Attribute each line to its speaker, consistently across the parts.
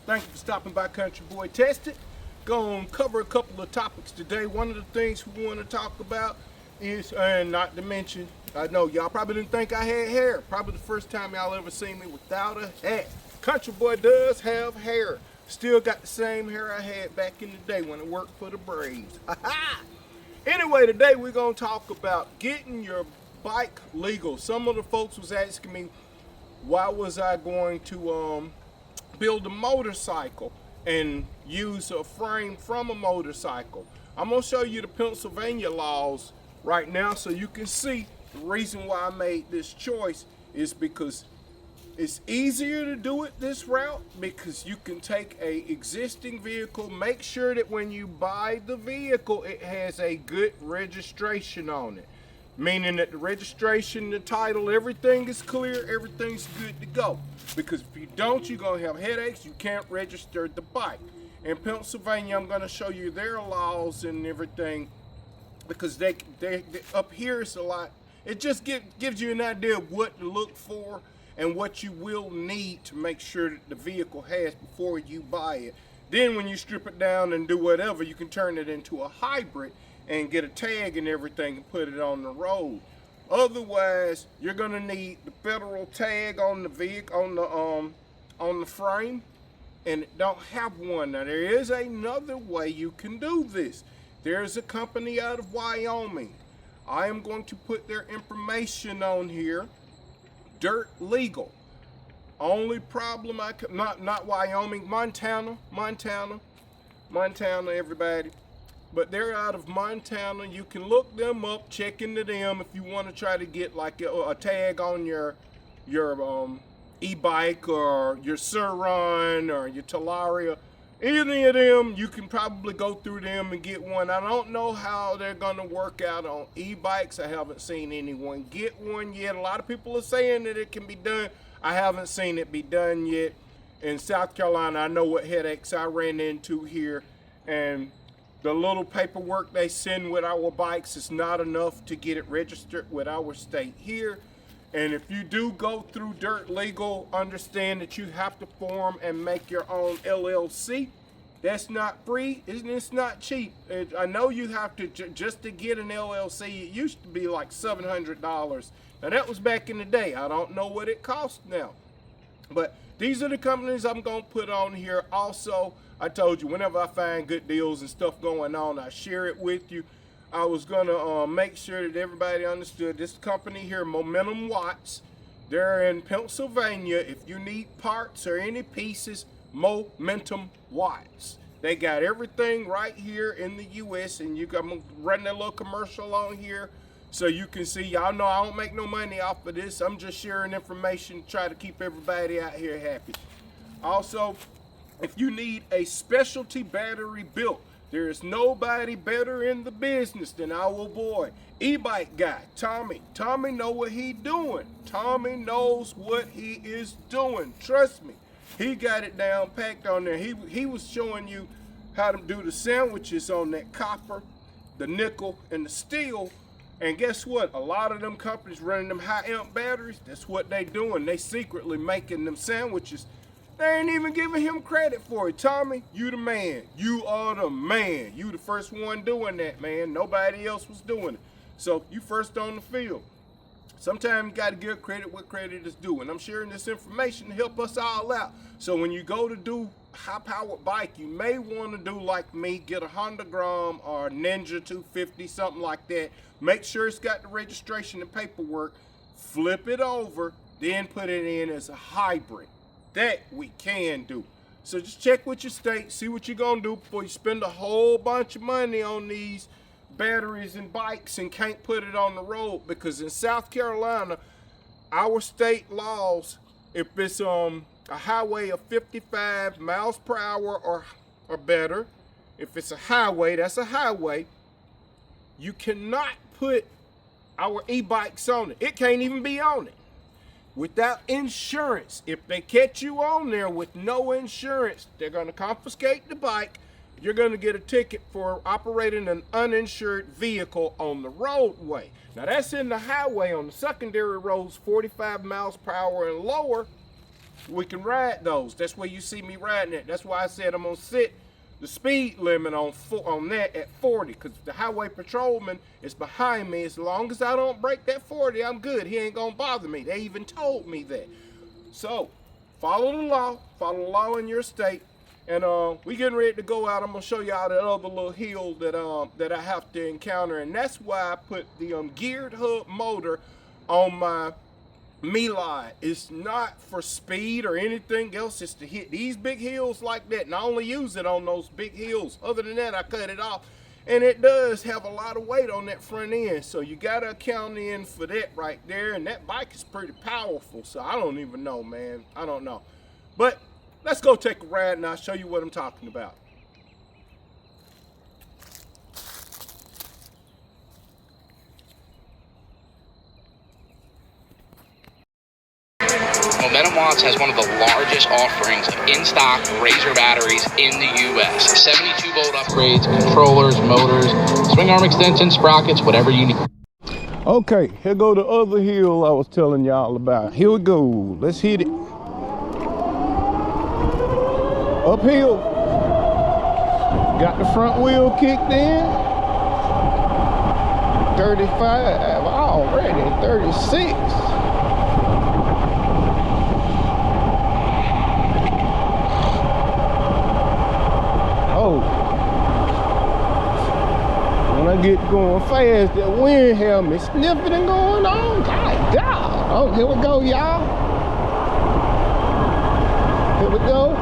Speaker 1: Thank you for stopping by Country Boy Tested. Going to cover a couple of topics today. One of the things we want to talk about is, and not to mention, I know y'all probably didn't think I had hair. Probably the first time y'all ever seen me without a hat. Country Boy does have hair. Still got the same hair I had back in the day when I worked for the Braves. Anyway, today we're going to talk about getting your bike legal. Some of the folks was asking me, why was I going to build a motorcycle and use a frame from a motorcycle? I'm going to show you the Pennsylvania laws right now so you can see the reason why I made this choice is because it's easier to do it this route because you can take a existing vehicle, make sure that when you buy the vehicle it has a good registration on it. Meaning that the registration, the title, everything is clear, everything's good to go. Because if you don't, you're going to have headaches, you can't register the bike. In Pennsylvania, I'm going to show you their laws and everything because they up here it's a lot. It just gives you an idea of what to look for and what you will need to make sure that the vehicle has before you buy it. Then when you strip it down and do whatever, you can turn it into a hybrid and get a tag and everything and put it on the road. Otherwise, you're gonna need the federal tag on the vehicle, on the frame, and it don't have one. Now there is another way you can do this. There's a company out of Wyoming. I am going to put their information on here. Dirt Legal. Only problem not Wyoming, Montana, everybody. But they're out of Montana. You can look them up, check into them if you want to try to get like a tag on your e-bike or your Suron or your Talaria. Any of them, you can probably go through them and get one. I don't know how they're gonna work out on e-bikes. I haven't seen anyone get one yet. A lot of people are saying that it can be done. I haven't seen it be done yet. In South Carolina, I know what headaches I ran into here, and the little paperwork they send with our bikes is not enough to get it registered with our state here. And if you do go through Dirt Legal, understand that you have to form and make your own LLC. That's not free, it's not cheap. I know you have to, just to get an LLC, it used to be like $700. Now that was back in the day. I don't know what it costs now. But these are the companies I'm gonna put on here. Also, I told you, whenever I find good deals and stuff going on, I share it with you. I was gonna make sure that everybody understood this company here, Momentum Watts. They're in Pennsylvania. If you need parts or any pieces, Momentum Watts. They got everything right here in the US, and I'm gonna run that little commercial on here so you can see. Y'all know I don't make no money off of this. I'm just sharing information, try to keep everybody out here happy. Also, if you need a specialty battery built, there is nobody better in the business than our boy, e-bike guy, Tommy. Tommy know what he doing. Tommy knows what he is doing. Trust me, he got it down packed on there. He was showing you how to do the sandwiches on that copper, the nickel, and the steel. And guess what? A lot of them companies running them high amp batteries, that's what they doing. They secretly making them sandwiches. They ain't even giving him credit for it. Tommy, you the man. You are the man. You the first one doing that, man. Nobody else was doing it. So you first on the field. Sometimes you got to give credit what credit is due. And I'm sharing this information to help us all out. So when you go to do high-powered bike, you may want to do like me, get a Honda Grom or Ninja 250, something like that. Make sure it's got the registration and paperwork. Flip it over, then put it in as a hybrid. That we can do. So just check with your state, see what you're gonna do before you spend a whole bunch of money on these batteries and bikes and can't put it on the road. Because in South Carolina, our state laws, if it's a highway of 55 miles per hour or better, if it's a highway, that's a highway, you cannot put our e-bikes on it. It can't even be on it without insurance. If they catch you on there with no insurance, they're going to confiscate the bike. You're going to get a ticket for operating an uninsured vehicle on the roadway. Now that's in the highway. On the secondary roads, 45 miles per hour and lower, we can ride those. That's where you see me riding it. That's why I said I'm gonna set the speed limit on that at 40, because the highway patrolman is behind me. As long as I don't break that 40, I'm good. He ain't gonna bother me. They even told me that. So follow the law in your state. And we getting ready to go out. I'm gonna show y'all that other little hill that I have to encounter, and that's why I put the geared hub motor on my Milad. It's not for speed or anything else. It's to hit these big hills like that, and I only use it on those big hills. Other than that, I cut it off, and it does have a lot of weight on that front end, so you gotta account in for that right there. And that bike is pretty powerful, so I don't even know, man. I don't know, but let's go take a ride and I'll show you what I'm talking about.
Speaker 2: Momentum Watts has one of the largest offerings of in-stock Razor batteries in the U.S. 72-volt upgrades, controllers, motors, swing arm extensions, sprockets, whatever you need.
Speaker 1: Okay, here go the other hill I was telling y'all about. Here we go. Let's hit it. Uphill. Got the front wheel kicked in. 35 already, 36. Oh, when I get going fast, that wind have me sniffing and going on. God. Oh, here we go, y'all. Here we go.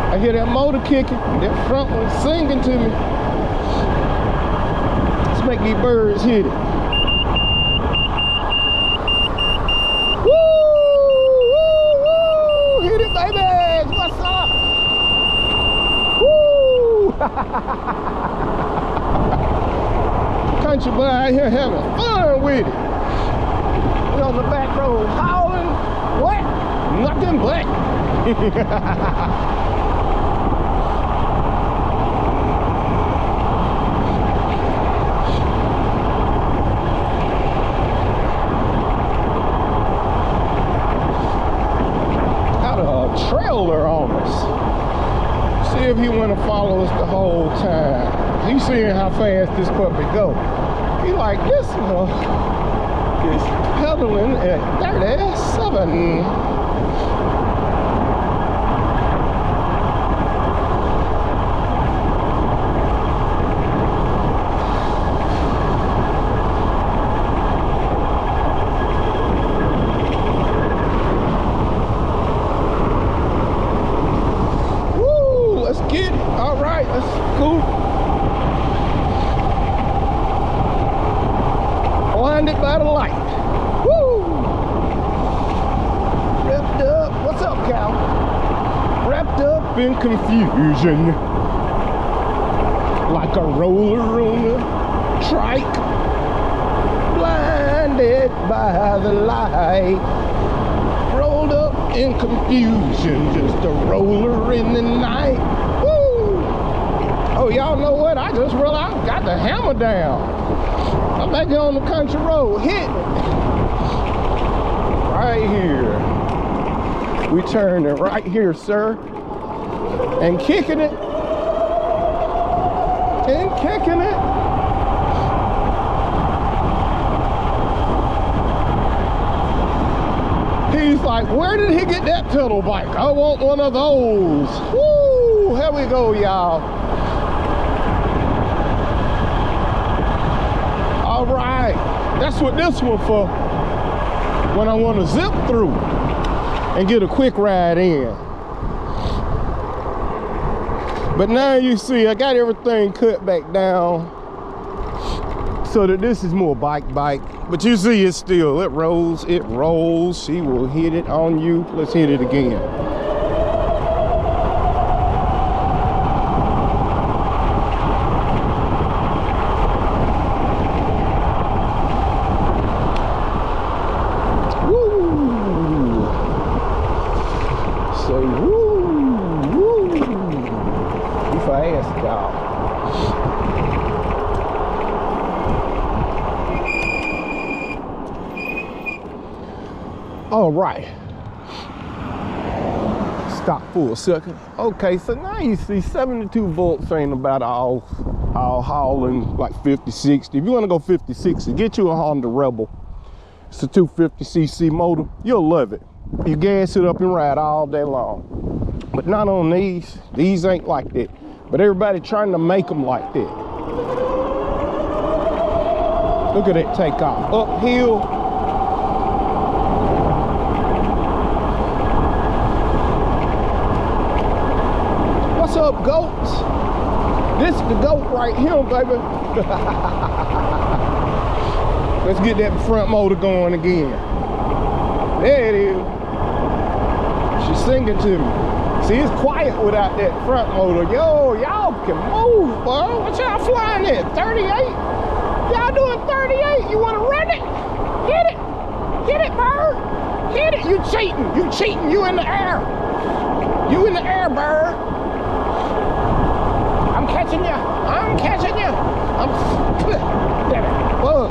Speaker 1: I hear that motor kicking. That front one singing to me. Let's make these birds hit it. Woo! Woo! Woo! Hit it, baby! What's up? Woo! Country boy out here having fun with it. We on the back road hauling. What? Nothing but. Trailer on us. See if he want to follow us the whole time. He's seeing how fast this puppy go. He like this one is pedaling at 37. Blinded by the light. Woo! Wrapped up. What's up, Cal? Wrapped up in confusion. Like a roller on a trike. Blinded by the light. Rolled up in confusion. Just a roller in the night. Woo! Oh, y'all know what? I just realized I got the hammer down. I'm back here on the country road, hitting it. Right here. We turning right here, sir. And kicking it. And kicking it. He's like, where did he get that pedal bike? I want one of those. Woo! Here we go, y'all. All right, that's what this one for, when I want to zip through and get a quick ride in. But now you see I got everything cut back down so that this is more bike. But you see it still, it rolls. She will hit it on you. Let's hit it again. All right, Stop for a second. Okay, so now you see 72 volts ain't about all hauling like 50, 60. If you want to go 50, 60, get you a Honda Rebel. It's a 250cc motor. You'll love it. You gas it up and ride all day long. But not on these. These ain't like that. But everybody trying to make them like that. Look at that takeoff. Uphill. What's up, goats? This is the goat right here, baby. Let's get that front motor going again. There it is. She's singing to me. See, it's quiet without that front motor. Yo, y'all can move, bro. What y'all flying at? 38? Y'all doing 38? You want to run it? Hit it. Hit it, bird. Hit it. You cheating. You cheating. You in the air. You in the air, bird. I'm catching you. I'm catching you. Damn it. Whoa.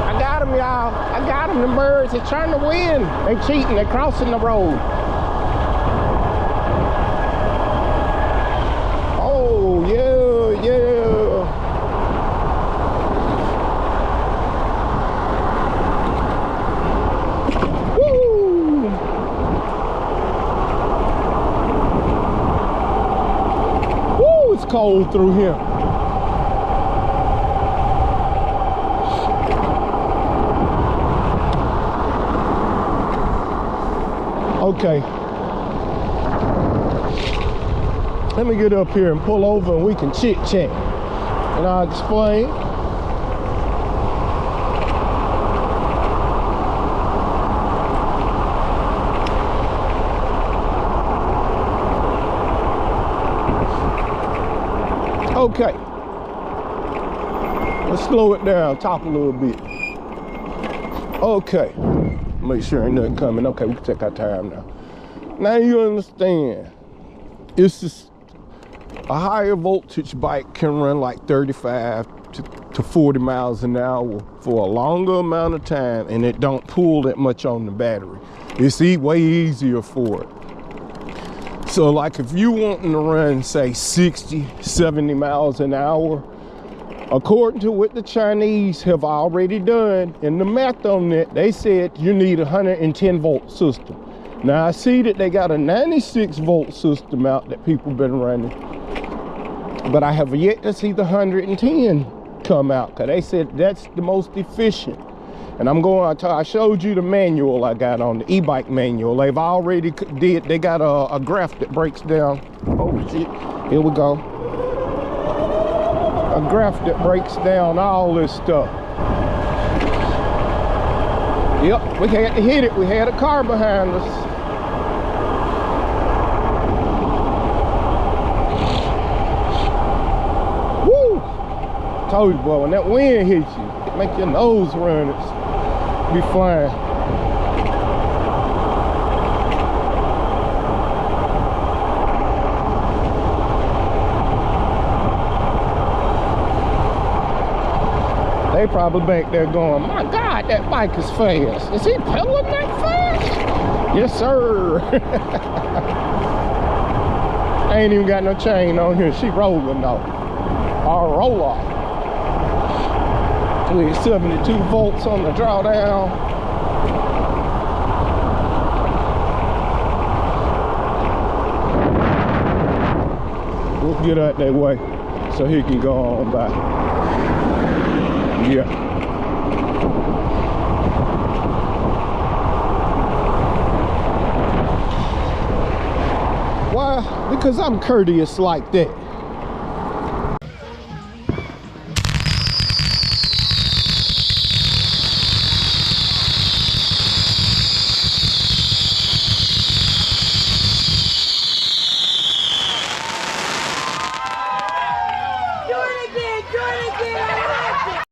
Speaker 1: I got him, y'all. I got him. The birds are trying to win. They cheating. They're crossing the road. Oh, yeah, yeah. Woo! Woo, it's cold through here. Okay, let me get up here and pull over and we can chit chat and I'll explain. Okay, let's slow it down, talk a little bit. Okay. Make sure ain't nothing coming. Okay, we can take our time now. Now you understand. It's just a higher voltage bike can run like 35 to 40 miles an hour for a longer amount of time, and it don't pull that much on the battery. It's way easier for it. So like if you wanting to run say 60, 70 miles an hour, according to what the Chinese have already done, and the math on that, they said you need a 110 volt system. Now I see that they got a 96 volt system out that people been running, but I have yet to see the 110 come out, because they said that's the most efficient. And I'm going to, I showed you the manual I got on the e-bike manual. They've already they got a graph that breaks down. Oh shit, here we go. A graph that breaks down all this stuff. Yep, we had to hit it. We had a car behind us. Woo! Told you, boy, when that wind hits you, it make your nose run. It's be flying. They probably back there going, my God, that bike is fast. Is he pedaling that fast? Yes, sir. I ain't even got no chain on here. She rolling though. Or roll off. We 72 volts on the drawdown. We'll get out that way so he can go on by. Yeah. Why? Because I'm courteous like that.